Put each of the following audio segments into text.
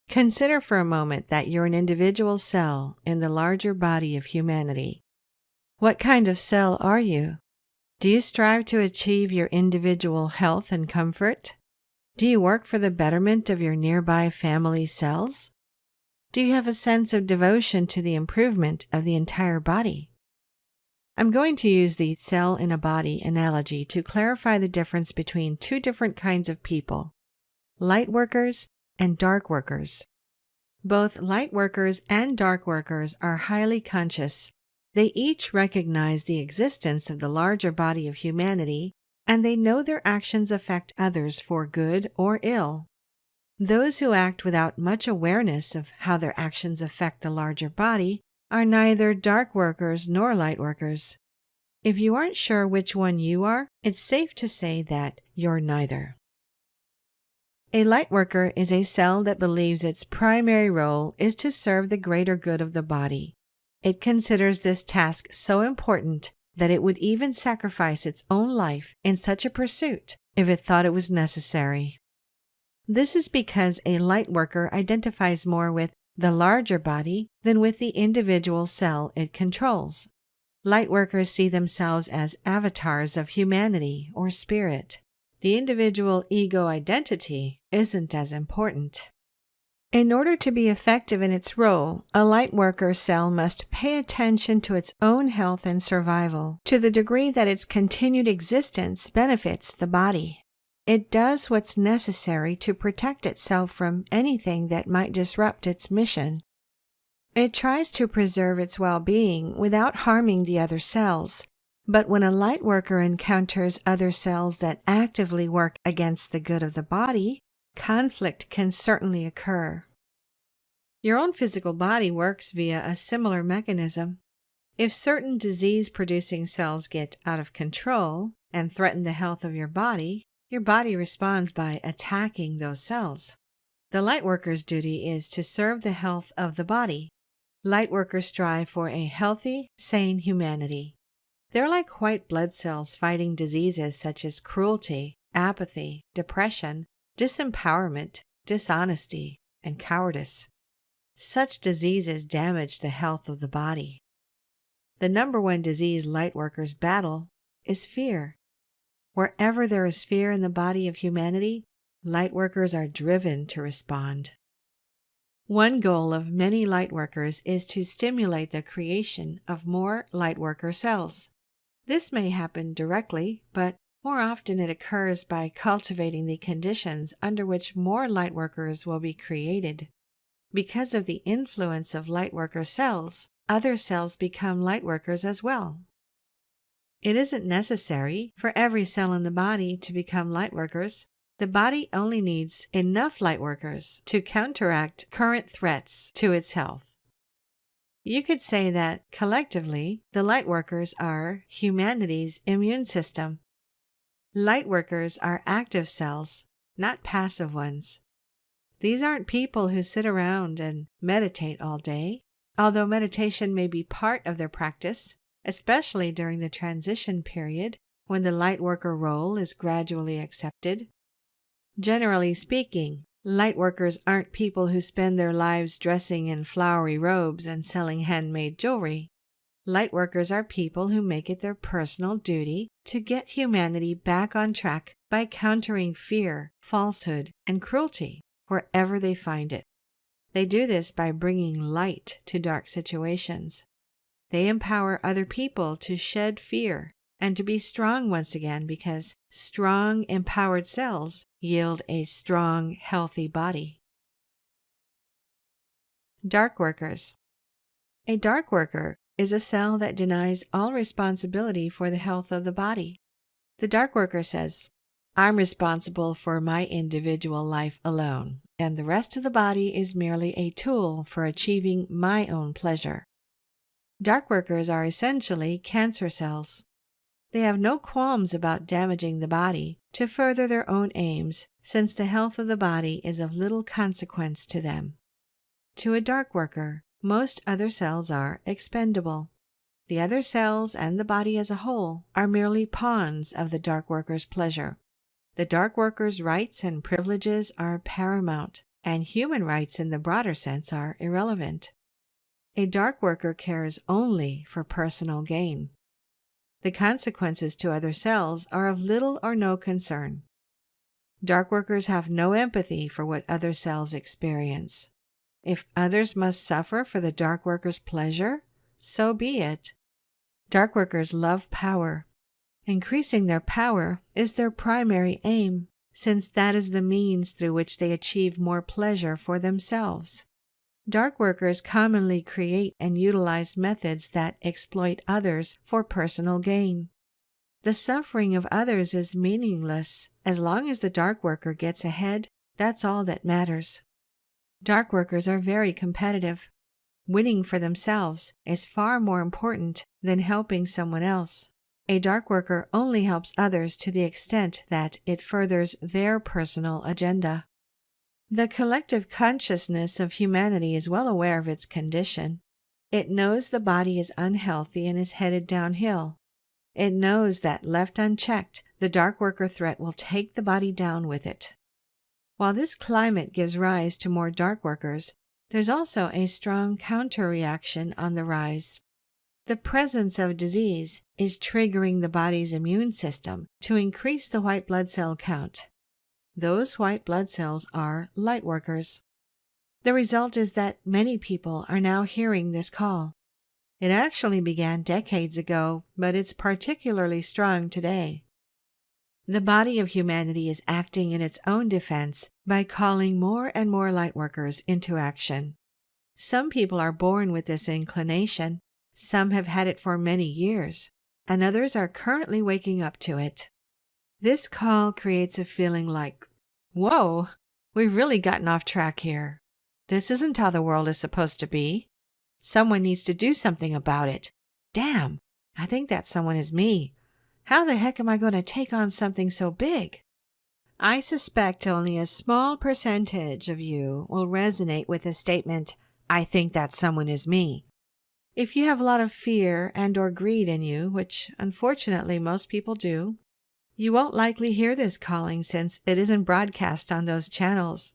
Consider for a moment that you're an individual cell in the larger body of humanity. What kind of cell are you? Do you strive to achieve your individual health and comfort? Do you work for the betterment of your nearby family cells? Do you have a sense of devotion to the improvement of the entire body? I'm going to use the cell in a body analogy to clarify the difference between two different kinds of people, light workers and dark workers. Both light workers and dark workers are highly conscious. They each recognize the existence of the larger body of humanity, and they know their actions affect others for good or ill. Those who act without much awareness of how their actions affect the larger body are neither dark workers nor light workers. If you aren't sure which one you are, it's safe to say that you're neither. A light worker is a cell that believes its primary role is to serve the greater good of the body. It considers this task so important that it would even sacrifice its own life in such a pursuit if it thought it was necessary. This is because a light worker identifies more with the larger body than with the individual cell it controls. Light workers see themselves as avatars of humanity or spirit. The individual ego identity isn't as important. In order to be effective in its role, a light worker cell must pay attention to its own health and survival to the degree that its continued existence benefits the body. It does what's necessary to protect itself from anything that might disrupt its mission. It tries to preserve its well-being without harming the other cells. But when a light worker encounters other cells that actively work against the good of the body, conflict can certainly occur. Your own physical body works via a similar mechanism. If certain disease-producing cells get out of control and threaten the health of your body responds by attacking those cells. The light worker's duty is to serve the health of the body. Light workers strive for a healthy, sane humanity. They're like white blood cells fighting diseases such as cruelty, apathy, depression, disempowerment, dishonesty, and cowardice. Such diseases damage the health of the body. The number one disease light workers battle is fear. Wherever there is fear in the body of humanity, light workers are driven to respond. One goal of many light workers is to stimulate the creation of more light worker cells. This may happen directly, but more often it occurs by cultivating the conditions under which more light workers will be created. Because of the influence of light worker cells, other cells become light workers as well. It isn't necessary for every cell in the body to become light workers. The body only needs enough light workers to counteract current threats to its health. You could say that, collectively, the light workers are humanity's immune system. Light workers are active cells, not passive ones. These aren't people who sit around and meditate all day, although meditation may be part of their practice, especially during the transition period when the light worker role is gradually accepted. Generally speaking, light workers aren't people who spend their lives dressing in flowery robes and selling handmade jewelry. Light workers are people who make it their personal duty to get humanity back on track by countering fear, falsehood, and cruelty wherever they find it. They do this by bringing light to dark situations. They empower other people to shed fear and to be strong once again, because strong, empowered cells yield a strong, healthy body. Dark workers. A dark worker is a cell that denies all responsibility for the health of the body. The dark worker says, "I'm responsible for my individual life alone, and the rest of the body is merely a tool for achieving my own pleasure." Dark workers are essentially cancer cells. They have no qualms about damaging the body to further their own aims, since the health of the body is of little consequence to them. To a dark worker, most other cells are expendable. The other cells and the body as a whole are merely pawns of the dark worker's pleasure. The dark worker's rights and privileges are paramount. and human rights in the broader sense are irrelevant. A dark worker cares only for personal gain. The consequences to other cells are of little or no concern. Dark workers have no empathy for what other cells experience. If others must suffer for the dark worker's pleasure, so be it. Dark workers love power. Increasing their power is their primary aim, since that is the means through which they achieve more pleasure for themselves. Dark workers commonly create and utilize methods that exploit others for personal gain. The suffering of others is meaningless. As long as the dark worker gets ahead, that's all that matters. Dark workers are very competitive. Winning for themselves is far more important than helping someone else. A dark worker only helps others to the extent that it furthers their personal agenda. The collective consciousness of humanity is well aware of its condition. It knows the body is unhealthy and is headed downhill. It knows that, left unchecked, the dark worker threat will take the body down with it. While this climate gives rise to more dark workers, there's also a strong counter-reaction on the rise. The presence of disease is triggering the body's immune system to increase the white blood cell count. Those white blood cells are light workers. The result is that many people are now hearing this call. It actually began decades ago, but it's particularly strong today. The body of humanity is acting in its own defense by calling more and more light workers into action. Some people are born with this inclination. Some have had it for many years, and others are currently waking up to it. This call creates a feeling like, whoa, we've really gotten off track here. This isn't how the world is supposed to be. Someone needs to do something about it. Damn, I think that someone is me. How the heck am I going to take on something so big? I suspect only a small percentage of you will resonate with the statement, I think that someone is me. If you have a lot of fear and/or greed in you, which unfortunately most people do, you won't likely hear this calling since it isn't broadcast on those channels.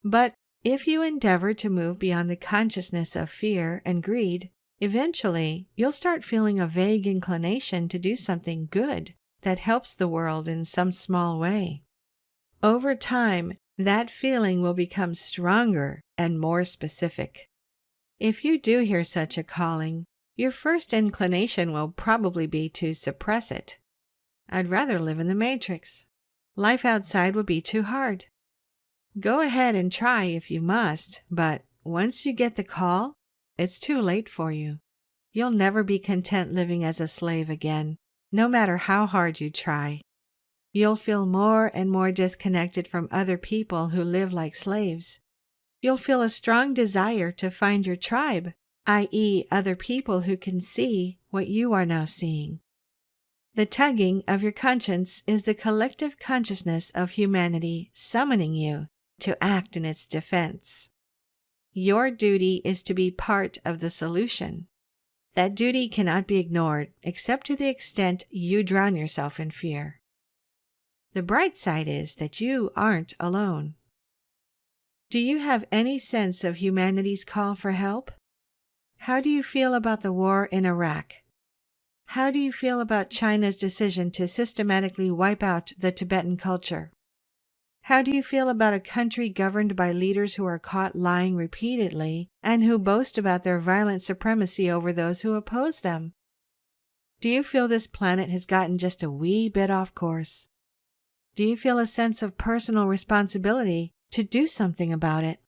But if you endeavor to move beyond the consciousness of fear and greed, eventually you'll start feeling a vague inclination to do something good that helps the world in some small way. Over time, that feeling will become stronger and more specific. If you do hear such a calling, your first inclination will probably be to suppress it. I'd rather live in the Matrix. Life outside would be too hard. Go ahead and try if you must, but once you get the call, it's too late for you. You'll never be content living as a slave again, no matter how hard you try. You'll feel more and more disconnected from other people who live like slaves. You'll feel a strong desire to find your tribe, i.e., other people who can see what you are now seeing. The tugging of your conscience is the collective consciousness of humanity summoning you to act in its defense. Your duty is to be part of the solution. That duty cannot be ignored except to the extent you drown yourself in fear. The bright side is that you aren't alone. Do you have any sense of humanity's call for help? How do you feel about the war in Iraq? How do you feel about China's decision to systematically wipe out the Tibetan culture? How do you feel about a country governed by leaders who are caught lying repeatedly and who boast about their violent supremacy over those who oppose them? Do you feel this planet has gotten just a wee bit off course? Do you feel a sense of personal responsibility to do something about it?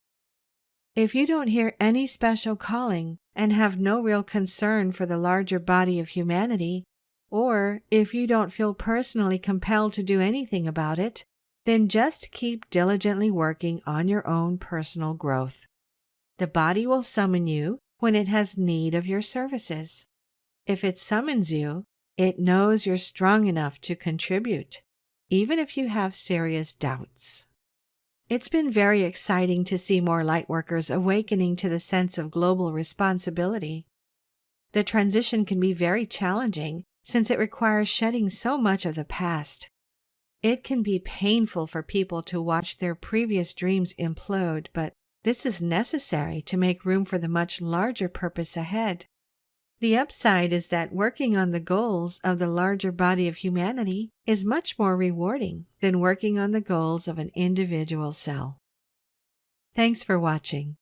If you don't hear any special calling and have no real concern for the larger body of humanity, or if you don't feel personally compelled to do anything about it, then just keep diligently working on your own personal growth. The body will summon you when it has need of your services. If it summons you, it knows you're strong enough to contribute, even if you have serious doubts. It's been very exciting to see more lightworkers awakening to the sense of global responsibility. The transition can be very challenging since it requires shedding so much of the past. It can be painful for people to watch their previous dreams implode, but this is necessary to make room for the much larger purpose ahead. The upside is that working on the goals of the larger body of humanity is much more rewarding than working on the goals of an individual cell. Thanks for watching.